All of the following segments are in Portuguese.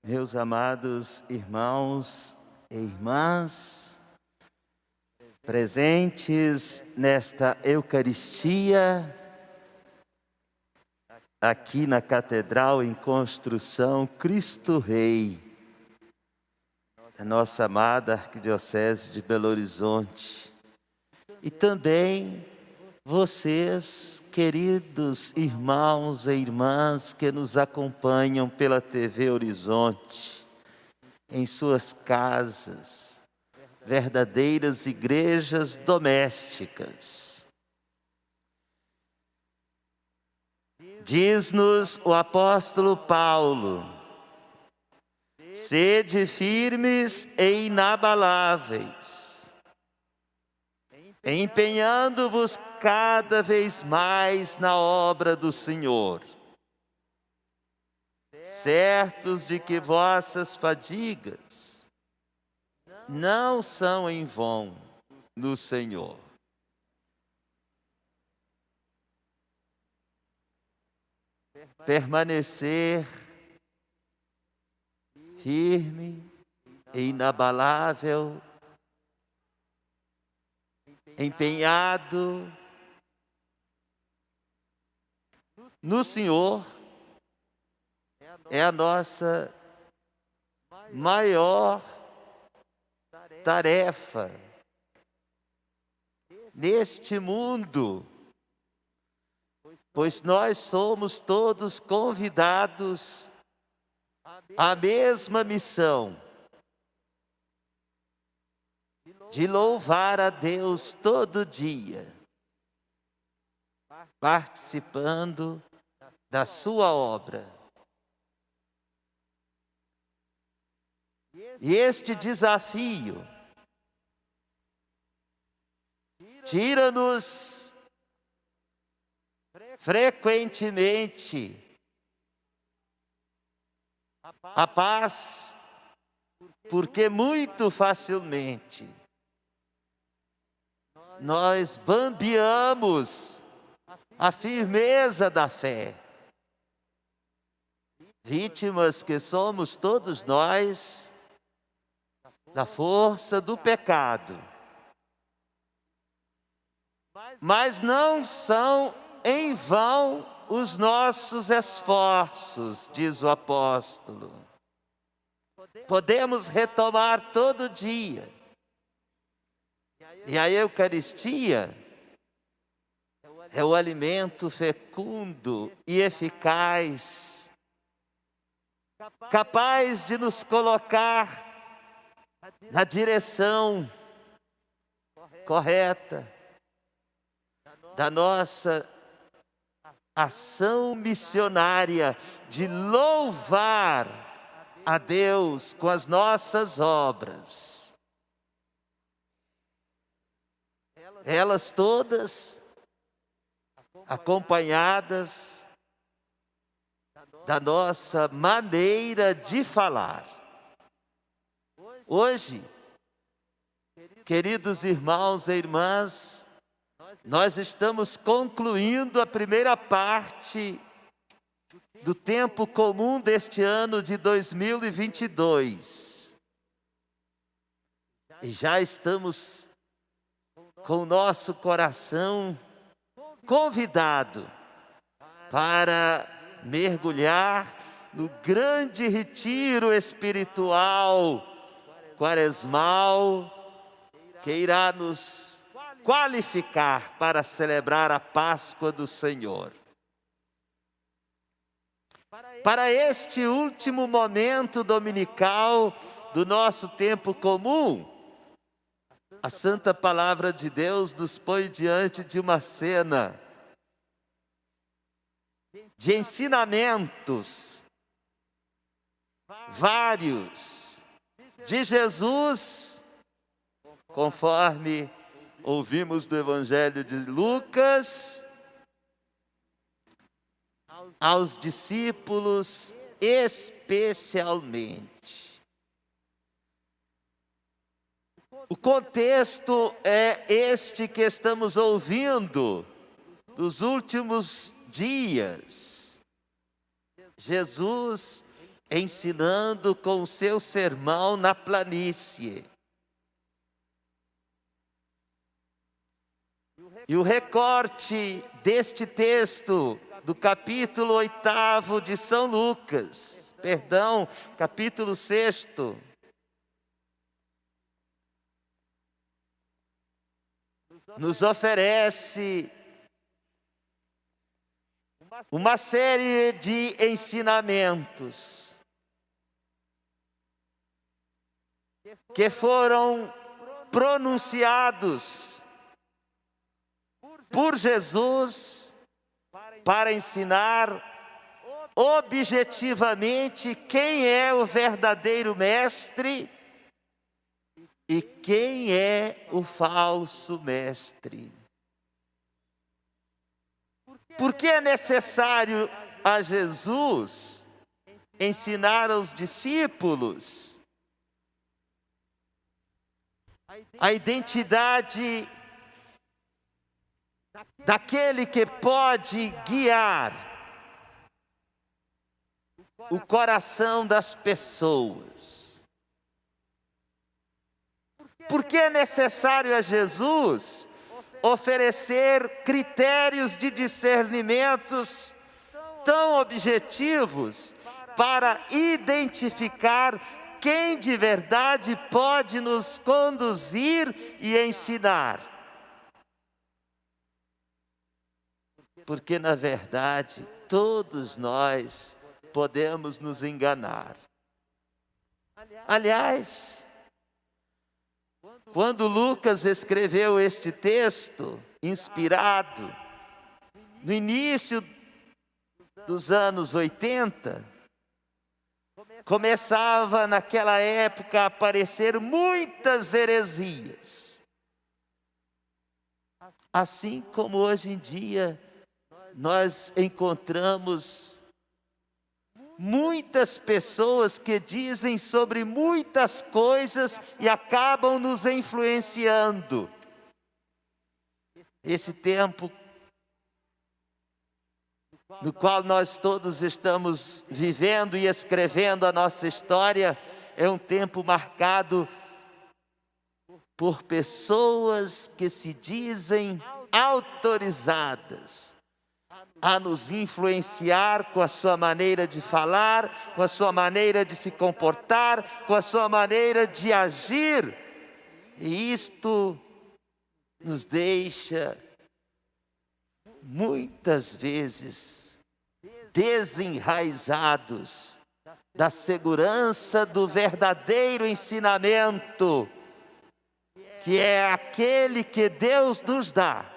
Meus amados irmãos e irmãs, presentes nesta Eucaristia, aqui na Catedral em Construção Cristo Rei, da nossa amada Arquidiocese de Belo Horizonte, e também vocês, queridos irmãos e irmãs que nos acompanham pela TV Horizonte, em suas casas, verdadeiras igrejas domésticas. Diz-nos o apóstolo Paulo: sede firmes e inabaláveis, empenhando-vos cada vez mais na obra do Senhor, certos de que vossas fadigas não são em vão no Senhor. Permanecer firme e inabalável, empenhado no Senhor, é a nossa maior tarefa neste mundo, pois nós somos todos convidados à mesma missão de louvar a Deus todo dia, participando da sua obra. E este desafio tira-nos frequentemente a paz, porque muito facilmente nós bambeamos a firmeza da fé. Vítimas que somos todos nós da força do pecado. Mas não são em vão os nossos esforços, diz o apóstolo. Podemos retomar todo dia. E a Eucaristia é o alimento fecundo e eficaz, capaz de nos colocar na direção correta da nossa ação missionária de louvar a Deus com as nossas obras. Elas todas acompanhadas da nossa maneira de falar. Hoje, queridos irmãos e irmãs, nós estamos concluindo a primeira parte do tempo comum deste ano de 2022. E já estamos com o nosso coração convidado para mergulhar no grande retiro espiritual quaresmal que irá nos qualificar para celebrar a Páscoa do Senhor. Para este último momento dominical do nosso tempo comum, a Santa Palavra de Deus nos põe diante de uma cena de ensinamentos vários de Jesus, conforme ouvimos do Evangelho de Lucas, aos discípulos especialmente. O contexto é este que estamos ouvindo nos últimos dias. Jesus ensinando com o seu sermão na planície. E o recorte deste texto, do capítulo 8 de São Lucas, capítulo 6, nos oferece uma série de ensinamentos que foram pronunciados por Jesus para ensinar objetivamente quem é o verdadeiro mestre e quem é o falso mestre. Porque é necessário a Jesus ensinar aos discípulos a identidade daquele que pode guiar o coração das pessoas. Porque é necessário a Jesus oferecer critérios de discernimentos tão objetivos para identificar quem de verdade pode nos conduzir e ensinar. Porque, na verdade, todos nós podemos nos enganar. Aliás, quando Lucas escreveu este texto, inspirado, no início dos anos 80, começava naquela época a aparecer muitas heresias. Assim como hoje em dia nós encontramos muitas pessoas que dizem sobre muitas coisas e acabam nos influenciando. Esse tempo no qual nós todos estamos vivendo e escrevendo a nossa história é um tempo marcado por pessoas que se dizem autorizadas a nos influenciar com a sua maneira de falar, com a sua maneira de se comportar, com a sua maneira de agir. E isto nos deixa, muitas vezes, desenraizados da segurança do verdadeiro ensinamento, que é aquele que Deus nos dá.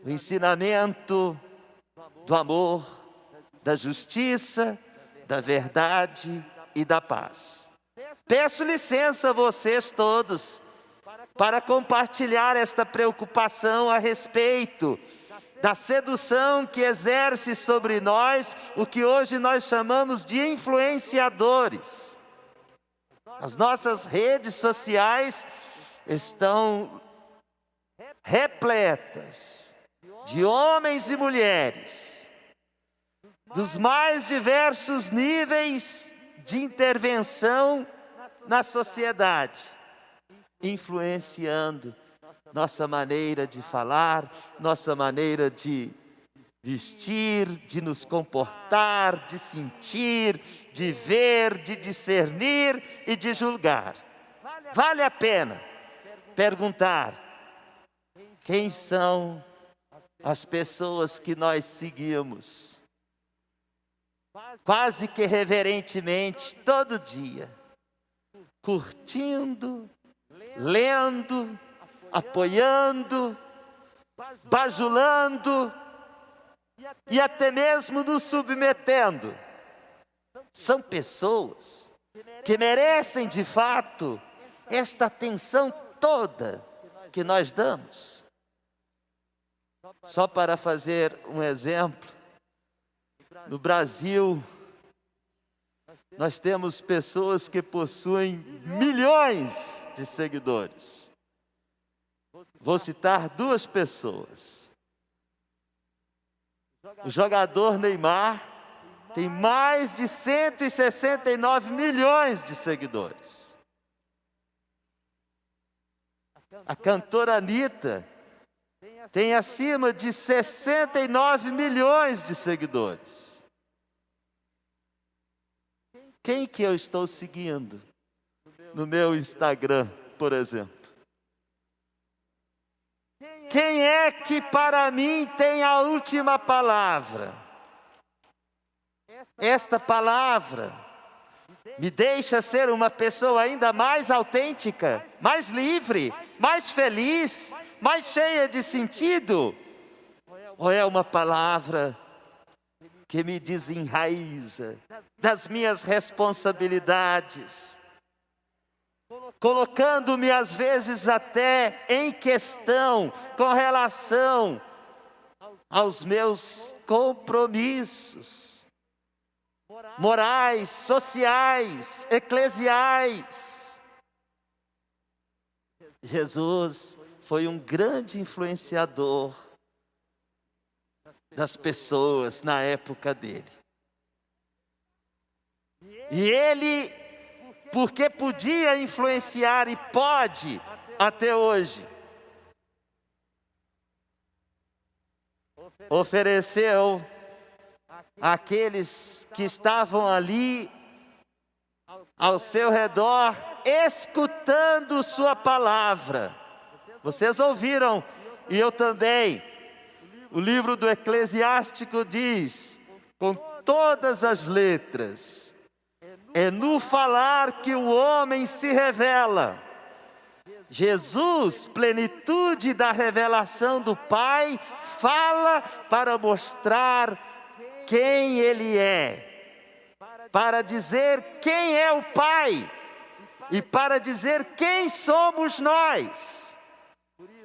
O ensinamento do amor, da justiça, da verdade e da paz. Peço licença a vocês todos para compartilhar esta preocupação a respeito da sedução que exerce sobre nós o que hoje nós chamamos de influenciadores. As nossas redes sociais estão repletas de homens e mulheres, dos mais diversos níveis de intervenção na sociedade, influenciando nossa maneira de falar, nossa maneira de vestir, de nos comportar, de sentir, de ver, de discernir e de julgar. Vale a pena perguntar quem são as pessoas que nós seguimos, quase que reverentemente, todo dia, curtindo, lendo, apoiando, bajulando e até mesmo nos submetendo. São pessoas que merecem de fato esta atenção toda que nós damos. Só para fazer um exemplo, no Brasil, nós temos pessoas que possuem milhões de seguidores. Vou citar duas pessoas. O jogador Neymar tem mais de 169 milhões de seguidores. A cantora Anitta tem acima de 69 milhões de seguidores. Quem que eu estou seguindo no meu Instagram, por exemplo? Quem é que para mim tem a última palavra? Esta palavra me deixa ser uma pessoa ainda mais autêntica, mais livre, mais feliz, mais cheia de sentido? Ou é uma palavra que me desenraiza das minhas responsabilidades, colocando-me às vezes até em questão com relação aos meus compromissos morais, sociais, eclesiais? Jesus foi um grande influenciador das pessoas na época dele. E ele, porque podia influenciar e pode até hoje, ofereceu àqueles que estavam ali ao seu redor, escutando sua palavra. Vocês ouviram, e eu também. O livro do Eclesiástico diz, com todas as letras: é no falar que o homem se revela. Jesus, plenitude da revelação do Pai, fala para mostrar quem Ele é, para dizer quem é o Pai e para dizer quem somos nós.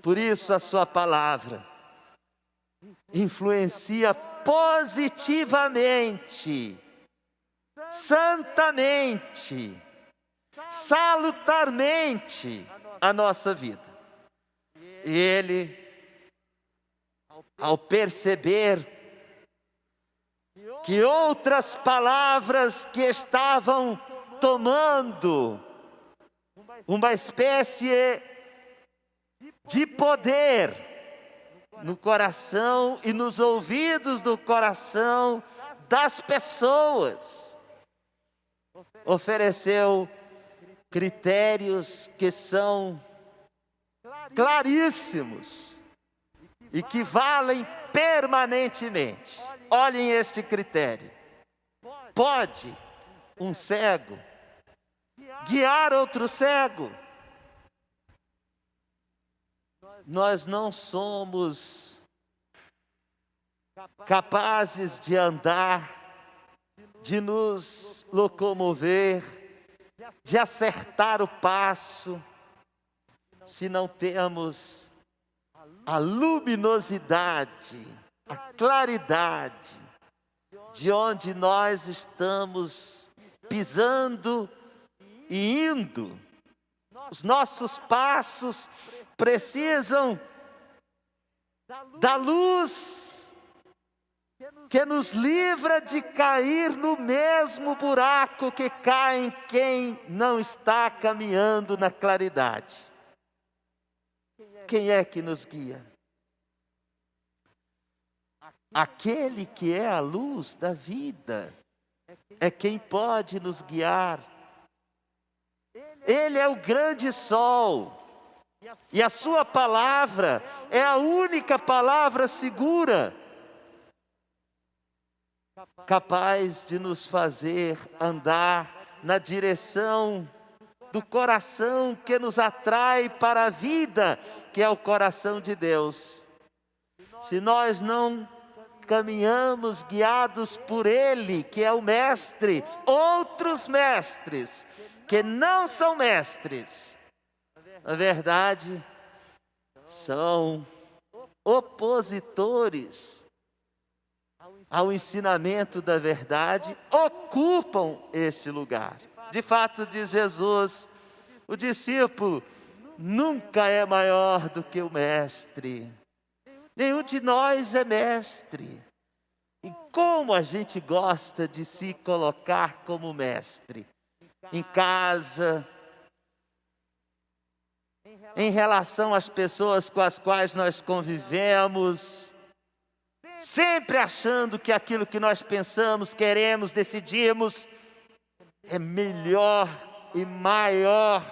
Por isso a sua palavra influencia positivamente, santamente, salutarmente a nossa vida. E ele, ao perceber que outras palavras que estavam tomando uma espécie de poder no coração e nos ouvidos do coração das pessoas, ofereceu critérios que são claríssimos e que valem permanentemente. Olhem este critério: pode um cego guiar outro cego? Nós não somos capazes de andar, de nos locomover, de acertar o passo, se não temos a luminosidade, a claridade de onde nós estamos pisando e indo. Os nossos passos precisam da luz que nos livra de cair no mesmo buraco que cai quem não está caminhando na claridade. Quem é que nos guia? Aquele que é a luz da vida é quem pode nos guiar. Ele é o grande sol. E a sua palavra é a única palavra segura, capaz de nos fazer andar na direção do coração que nos atrai para a vida, que é o coração de Deus. Se nós não caminhamos guiados por Ele, que é o Mestre, outros mestres que não são mestres, na verdade, são opositores ao ensinamento da verdade, ocupam este lugar. De fato, diz Jesus, o discípulo nunca é maior do que o mestre. Nenhum de nós é mestre. E Como a gente gosta de se colocar como mestre. Em casa, em relação às pessoas com as quais nós convivemos, sempre achando que aquilo que nós pensamos, queremos, decidimos, é melhor e maior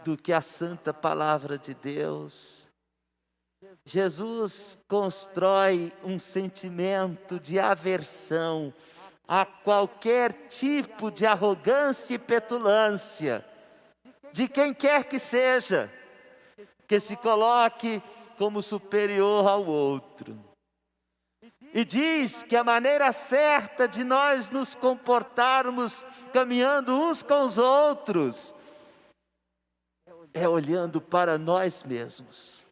do que a santa palavra de Deus. Jesus constrói um sentimento de aversão a qualquer tipo de arrogância e petulância, de quem quer que seja, que se coloque como superior ao outro. E diz que a maneira certa de nós nos comportarmos, caminhando uns com os outros, é olhando para nós mesmos.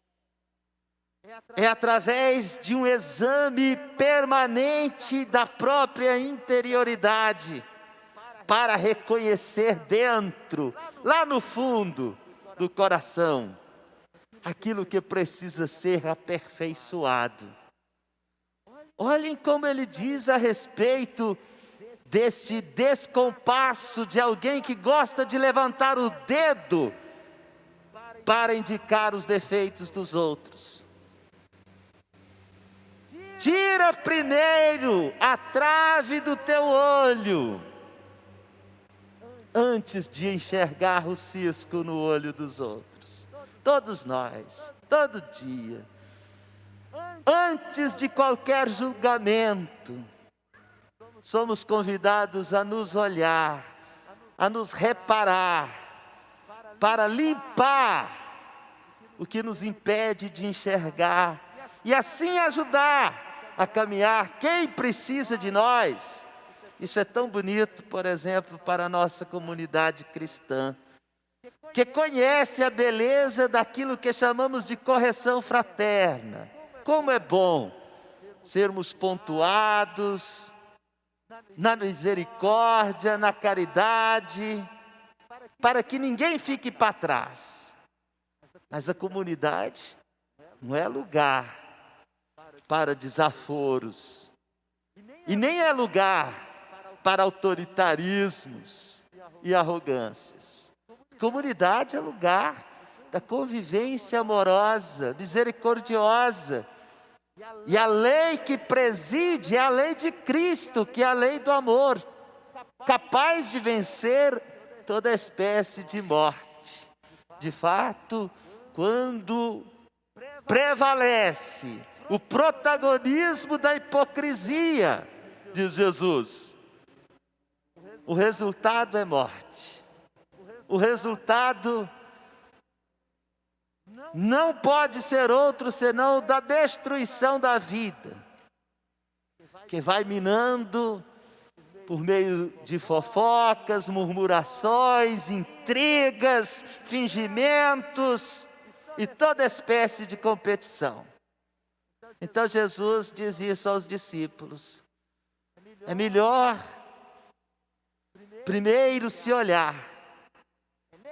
É através de um exame permanente da própria interioridade, para reconhecer dentro, lá no fundo do coração, aquilo que precisa ser aperfeiçoado. Olhem como ele diz a respeito deste descompasso de alguém que gosta de levantar o dedo para indicar os defeitos dos outros. Tira primeiro a trave do teu olho, antes de enxergar o cisco no olho dos outros. Todos nós, todo dia, antes de qualquer julgamento, somos convidados a nos olhar, a nos reparar, para limpar o que nos impede de enxergar e assim ajudar a caminhar quem precisa de nós. Isso é tão bonito, por exemplo, para a nossa comunidade cristã, que conhece a beleza daquilo que chamamos de correção fraterna. Como é bom sermos pontuados na misericórdia, na caridade, para que ninguém fique para trás. Mas a comunidade não é lugar para desaforos, e nem é lugar para autoritarismos e arrogâncias. Comunidade é lugar da convivência amorosa, misericordiosa. E a lei que preside é a lei de Cristo, que é a lei do amor, capaz de vencer toda espécie de morte. De fato, quando prevalece o protagonismo da hipocrisia, diz Jesus, o resultado é morte. O resultado não pode ser outro senão da destruição da vida, que vai minando por meio de fofocas, murmurações, intrigas, fingimentos e toda espécie de competição. Então Jesus diz isso aos discípulos: é melhor primeiro se olhar,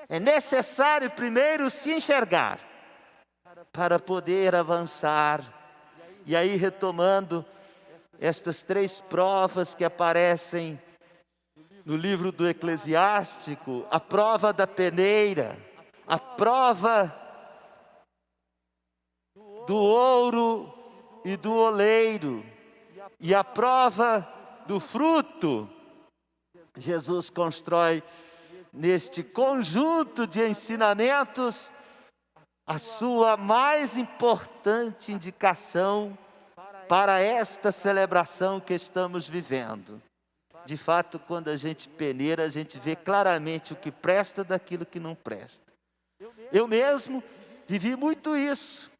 é necessário primeiro se enxergar, para poder avançar. E aí, retomando estas 3 provas que aparecem no livro do Eclesiástico: a prova da peneira, a prova do ouro e do oleiro, e a prova do fruto. Jesus constrói neste conjunto de ensinamentos a sua mais importante indicação para esta celebração que estamos vivendo. De fato, quando a gente peneira, a gente vê claramente o que presta daquilo que não presta. Eu mesmo vivi muito isso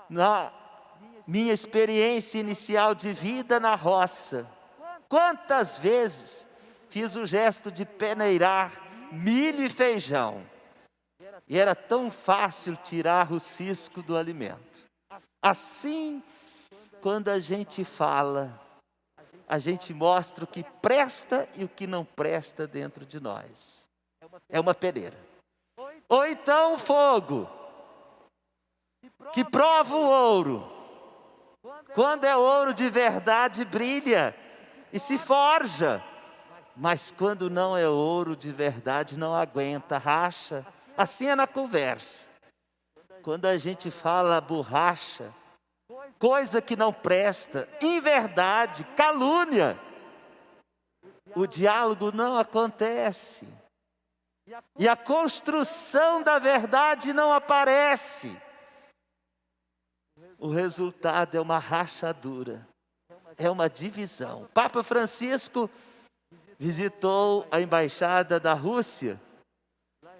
na minha experiência inicial de vida na roça. Quantas vezes fiz o gesto de peneirar milho e feijão, e era tão fácil tirar o cisco do alimento. Assim, quando a gente fala, a gente mostra o que presta e o que não presta dentro de nós. É uma peneira. Ou então o fogo, que prova o ouro. Quando é ouro de verdade, brilha e se forja. Mas quando não é ouro de verdade, não aguenta, racha. Assim é na conversa. Quando a gente fala borracha, coisa que não presta, inverdade, calúnia, o diálogo não acontece. E a construção da verdade não aparece. O resultado é uma rachadura, é uma divisão. Papa Francisco visitou a embaixada da Rússia,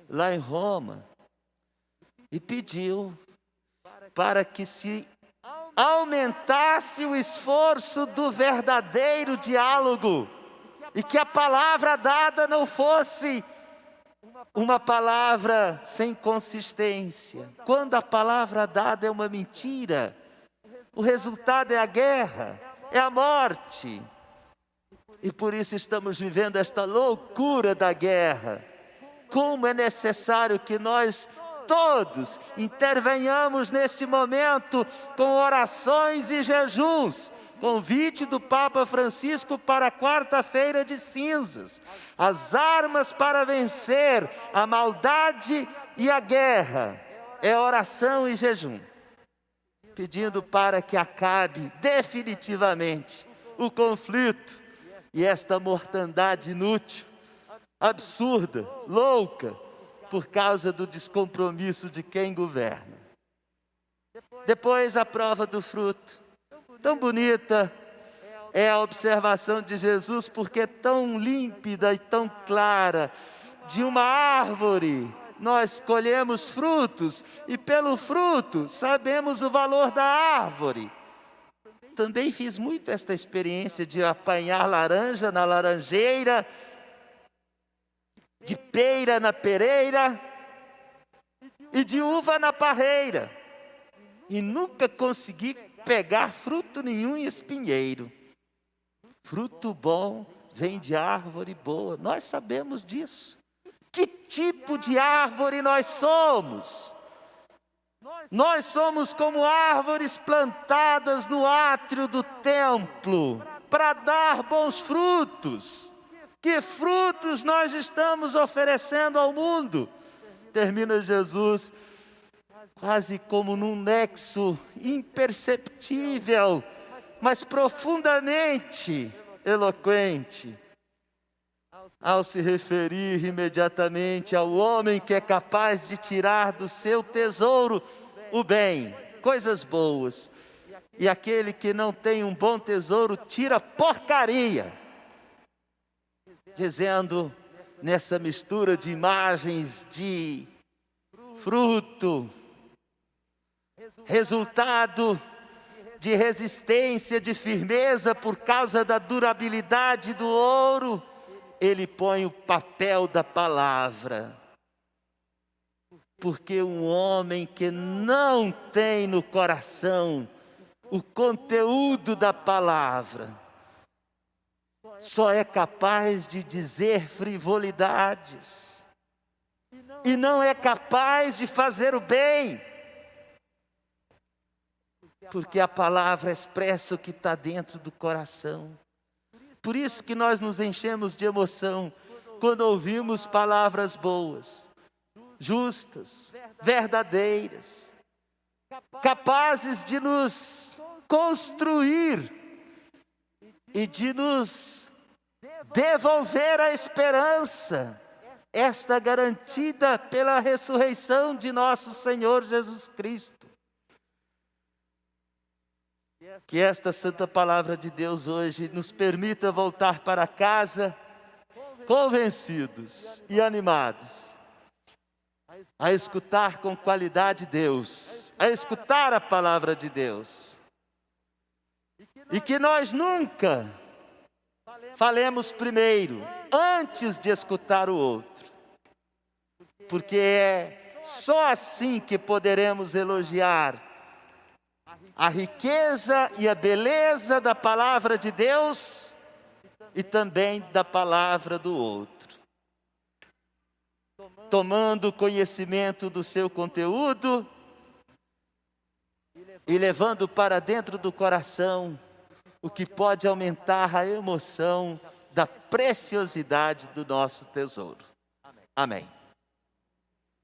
lá em Roma, e pediu para que se aumentasse o esforço do verdadeiro diálogo e que a palavra dada não fosse uma palavra sem consistência. Quando a palavra dada é uma mentira, o resultado é a guerra, é a morte. E por isso estamos vivendo esta loucura da guerra. Como é necessário que nós todos intervenhamos neste momento com orações e jejuns. Convite do Papa Francisco para a quarta-feira de cinzas. As armas para vencer a maldade e a guerra é oração e jejum. Pedindo para que acabe definitivamente o conflito e esta mortandade inútil, absurda, louca, por causa do descompromisso de quem governa. Depois a prova do fruto. Tão bonita é a observação de Jesus, porque é tão límpida e tão clara. De uma árvore nós colhemos frutos, e pelo fruto sabemos o valor da árvore. Também fiz muito esta experiência de apanhar laranja na laranjeira, de pera na pereira e de uva na parreira. E nunca consegui pegar fruto nenhum em espinheiro. Fruto bom vem de árvore boa. Nós sabemos disso. Que tipo de árvore nós somos? Nós somos como árvores plantadas no átrio do templo para dar bons frutos. Que frutos nós estamos oferecendo ao mundo? Termina Jesus quase como num nexo imperceptível, mas profundamente eloquente, ao se referir imediatamente ao homem que é capaz de tirar do seu tesouro o bem, coisas boas, e aquele que não tem um bom tesouro tira porcaria, dizendo nessa mistura de imagens de fruto, resultado de resistência, de firmeza por causa da durabilidade do ouro, ele põe o papel da palavra. Porque um homem que não tem no coração o conteúdo da palavra, só é capaz de dizer frivolidades, e não é capaz de fazer o bem. Porque a palavra expressa o que está dentro do coração. Por isso que nós nos enchemos de emoção quando ouvimos palavras boas, justas, verdadeiras, capazes de nos construir e de nos devolver a esperança, esta garantida pela ressurreição de nosso Senhor Jesus Cristo. Que esta santa palavra de Deus hoje nos permita voltar para casa convencidos e animados a escutar com qualidade Deus, a escutar a palavra de Deus. E que nós nunca falemos primeiro, antes de escutar o outro. Porque é só assim que poderemos elogiar a riqueza e a beleza da palavra de Deus e também da palavra do outro. Tomando conhecimento do seu conteúdo e levando para dentro do coração o que pode aumentar a emoção da preciosidade do nosso tesouro. Amém.